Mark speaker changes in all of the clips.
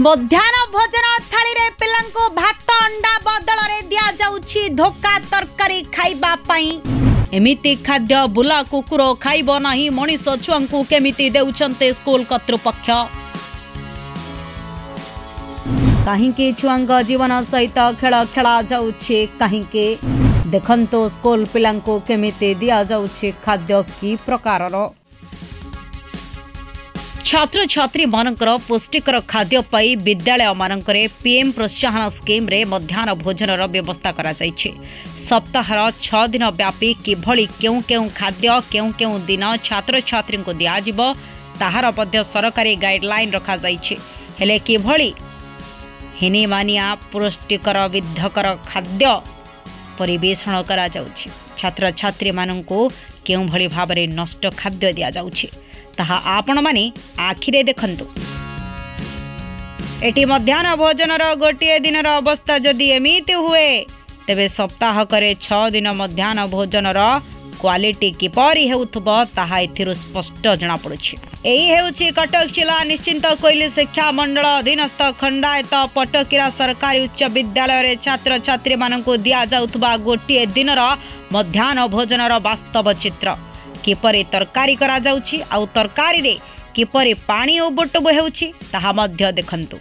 Speaker 1: मध्याह्न भोजन थाली रे पिलांको भात अंडा बदल रे दिया जाउछि धोका तरकारी खाइबा पई। एमिति खाद्य बुला कुकुर खाइब नाही मनीष छुआंकु केमिति देउछन्ते स्कूल कर्तृपक्ष। कहीं छुआंग जीवन सहित खेल खेला जाउछि कहीं देखंतो स्कूल पिलांको केमिति दिया जाउछि खाद्य की प्रकारर। छात्र छात्री मानकर पुष्टिकर खाद्य पाई विद्यालय मानकरे पीएम प्रोत्साहन स्कीम रे मध्याह्न भोजन व्यवस्था करा जायछि। सप्ताह 6 दिन व्यापी किभली केउ केउ खाद्य केउ केउ दिन छात्र छात्री को दियाजिबो ताहार मध्य सरकारी गाइडलाइन रखा जायछि। हेले किभली हिनी मानिया पुष्टिकर विद्धकर खाद्य परिवेषण करा जाउछि। छात्र छात्री माननको केउ भली भाबरे नष्ट खाद्य दिया जाउछि ताहा आपण माने आखिरे देखंतु। एटी मध्याह्न भोजनर गोटे दिनर अवस्था जदि एमिति हुए तेबे सप्ताह करे 6 दिन मध्याह्न भोजनर क्वालिटी किपरि हेउथबो ताहा एथिरु स्पष्ट जना पड़ुछि। एही हेउछि कटक जिला निश्चिंत कोइली शिक्षा मंडल अधीनस्थ खंडायत पटकिरा सरकारी उच्च विद्यालय रे छात्र छात्री माननको दिया जाउथबा गोटे दिनर मध्याह्न भोजनर वास्तव चित्र। किपरि तरकारी करा जाउछि आउ तरकारी रे किपरि पानी उबटब हेउछि ताहा मध्य देखंतु।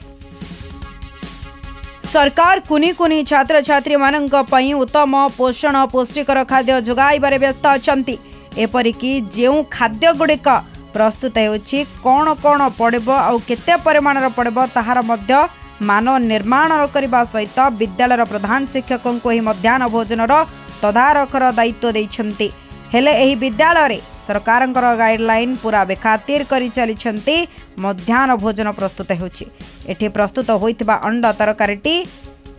Speaker 1: सरकार कुनी कुनी छात्र छात्री मानक पई उत्तम पोषण पुष्टिकर खाद्य जोगाइबारे व्यस्त अछंती। एपरिकी जेउ खाद्य गुड़िक प्रस्तुत हेउछि कोन कोन पड़िबो आउ केते परिमाणर पड़िबो ताहार मध्य मान निर्माण करबा सहित विद्यालयर प्रधान शिक्षकों को ही मध्याह्न भोजनर तदारखर दायित्व दैछंती। हेले एही विद्यालय रे सरकारंकर गाइडलाइन पूरा बेखातिर करी चलीछंती। मध्याह्न भोजन प्रस्तुत हेउछि। एठी प्रस्तुत होइतबा अंडा तरकारीटी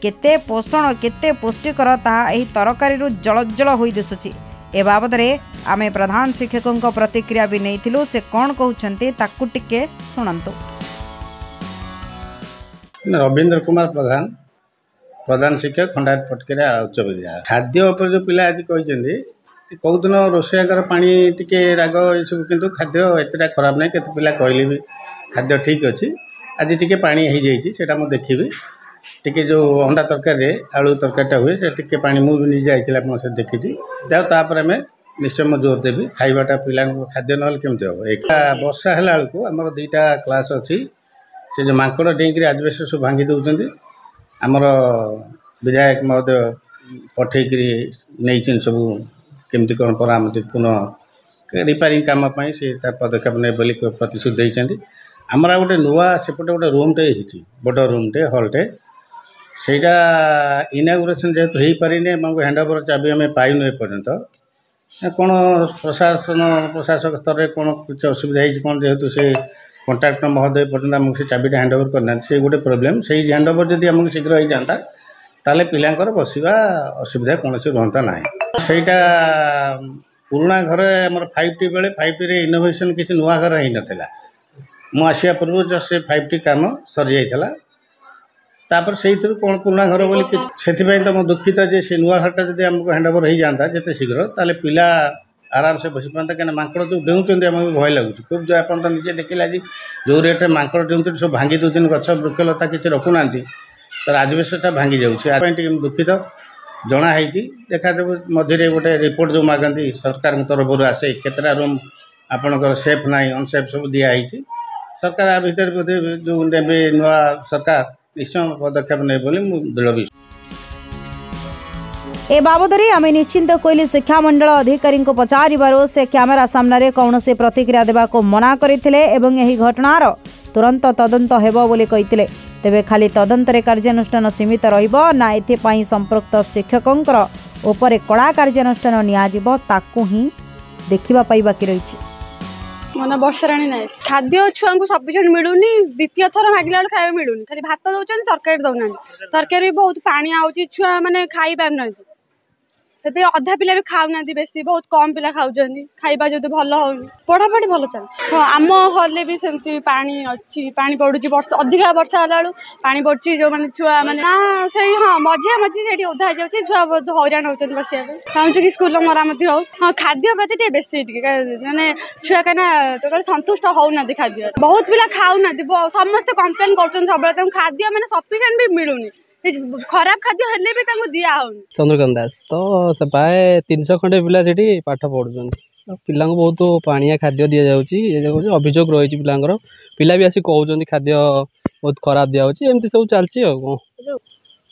Speaker 1: केते पोषण केते पुष्टिकर ताहा एही तरकारीरु जलजल होई दिसुछि। ए बाबद रे आमे प्रधान शिक्षकों प्रतिक्रिया भी नैथिलु। से कोन कहउछंती ताकु टिके सुनंतु।
Speaker 2: रविंद्र कुमार प्रधान शिक्षक खंडायत पटकिरा उच्च विद्यालय। खाद्य उपर जो पिला आज कहछंती कौदिन रोषेयागर पानी टिके राग सब किंतु खाद्य एतटा खराब नहीं। केते पिला कहले भी खाद्य ठीक अच्छी आज टिके पानी हो जाइए सेटा मु देखी टिके जो अंडा तरकारी आलू तरकारीटा हुए से टिके पानी मुझे निजे जाइला से देखी जापर आम निश्चय मु जोर देवी खाइबाटा पिला खाद्य ना केमती हम। एक वर्षा है बेलू आमर 2टा क्लास अच्छी से जो मांकड़ डेईक आजबेस्ट सब भांगी दौरान आमर विधायक महोदय पठेकरी नहीं सब केमती कौन परामर्श पुनः रिपेयरिंग काम से पदक्षेप ने बोली प्रतिश्रुति देते। आमर गोटे नुआ सेपटे गोटे रूमटे बड़ रूमटे हल्टे सेटा इनागुरेसन जेहेतु हो पारे आमको हैंडओवर चाबी आम पाइनु एपर्यंत कौन प्रशासक स्तर में कौन कुछ असुविधा है कौन जेहेतु से कंट्राक्टर महोदय पर्यटन आमको से चाबीटा हैंडओवर करना से गोटे प्रोब्लेम से हैंडओवर जब आमको शीघ्र हो जाता ताले पिलांकर बसिबा असुविधा कौन रुहता ना। सेटा पुराणा घर आमर 5T बेले 5T रे इनोवेशन किसी नुआ घर ही नाला मु आसिया पूर्व जस्ट से 5T काम सरी जाइला तापर से कौन पुराणा घर बोली से तो मैं दुखित जे से नुआ घरटा जब आमको हैंडओवर हो जाता जिते शीघ्र ताले पिला आराम से बसी पाता कहीं मांकड़ जो डेउंट आमको भय लगुच खूब जो आप निजे देखिले आज जो रेट मांकड़ डेउंट सब भांगी दौन गछ वृक्षलता किसी रखुना तो आजबेस्टटा भांगी जाऊँगी दुखित जनाई देखा मझे गोटे रिपोर्ट जो मागती सरकार तरफ आसे केतटा रूम आपणकर सेफ ना अनसेफ सब दिखाई सरकार आ भर जो ने नुआ सरकार निश्चय पदक्षेप ने दृढ़ विश्वास।
Speaker 1: ए बाबद आम निश्चिंत कोइली शिक्षा मंडल अधिकारी को पचारिबारो से कैमेरा सामने कौन से प्रतिक्रिया देवा को मना करथिले एवं एही घटनार तुरंत तदंत हेबो बोली कहिथिले। तेबे खाली तदंतरे कार्यानुष्ठान सीमित रहिबो ना एथिपाई संपृक्त शिक्षकंकर उपरे कड़ा कार्यानुष्ठान नियाजिबो ताकू ही देखिबा पाई बाकी रहिछि।
Speaker 3: मन वर्षाराणी नाय खाद्य छुआ को सफिशिएंट मिलूनी द्वितीय थर मागिला खाଇବା मिलूनी खाली भात दउछन तरकारी दउना तरकारी बहुत पानी आउची छुआ माने खाई पाम नै से अधा पिला भी खाऊना बेसी बहुत कम पिला खाऊँ खाइबा जो भल हो पढ़ापढ़ी भल चलती हाँ आम हल भी सेमती पानी अच्छी पानी पड़ुची अधिका वर्षा होला पानी पड़ुची जो मैंने छुआ मैंने से हाँ मझे मझे से ओधा जाऊँगी छुआ बहुत हईराण होती बसा चाहूँ कि स्कूल मरामती हो हाँ खाद्य प्रति बेसी मैंने छुआ कहीं संतुष्ट होना खाद्य बहुत पिला खाऊना समस्त कम्प्लेन कर सब खाद्य मैंने सफिसीएंट भी मिलूनी खराब खाद्य हेले भी दिया होनी।
Speaker 4: चंद्रकांत दास तो से प्राय 300 खंडे पिला से पाठ पढ़ुं पिला बहुत पानिया खाद्य दि जाऊँगी अभियोग रही पिलांर पिला भी आसी कहते खाद्य बहुत खराब दिया एमती सब चलती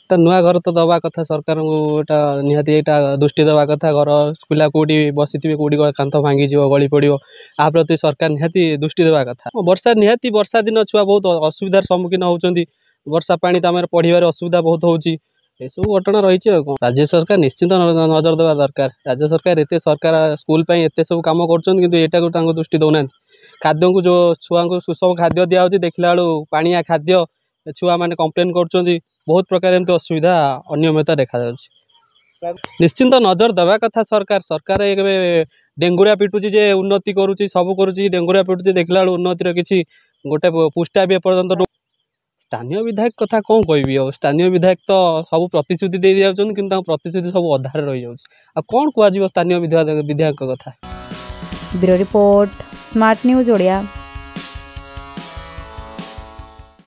Speaker 4: कौन नुआ घर तो दवा कथा सरकार एटा निहाती एटा दृष्टि दवा कथा घर पिला कौटी बसी थे कौटी कांथ भांगी गली पड़ो आ प्रति सरकार निहाती दृष्टि देवा कथा वर्षा निहाती वर्षा दिन छुआ बहुत असुविधार सम्मुखीन होती वर्षा पानी तमें पढ़ार असुविधा बहुत होची सब घटना रही राज्य सरकार निश्चित नजर देवा दरकार राज्य सरकार एत सरकार स्कूल एत सब कम कर दृष्टि दौना खाद्य को जो छुआ को सुषम खाद्य दिया देखला बेलू पानिया खाद्य छुआ मैंने कम्प्लेन कर बहुत प्रकार एमती असुविधा अनियमितता देखा निश्चिंत नजर देवा कथा सरकार सरकार डेंगुरा पिटुची जे उन्नति करुच्ची सब करुच्ची डेंगुरा पिटुची देखला बेलू उन्नतिर किसी गोटे पुष्टा भी एपर्यंत स्थानीय विधायक कथा कौन कह स्थानीय विधायक तो सब प्रतिश्रुति दे जाऊँ कि प्रतिश्रुति सब अधारे रही जाऊँ कौन कह स्थानीय विधायक कथा।
Speaker 1: Bureau report smart news Odia.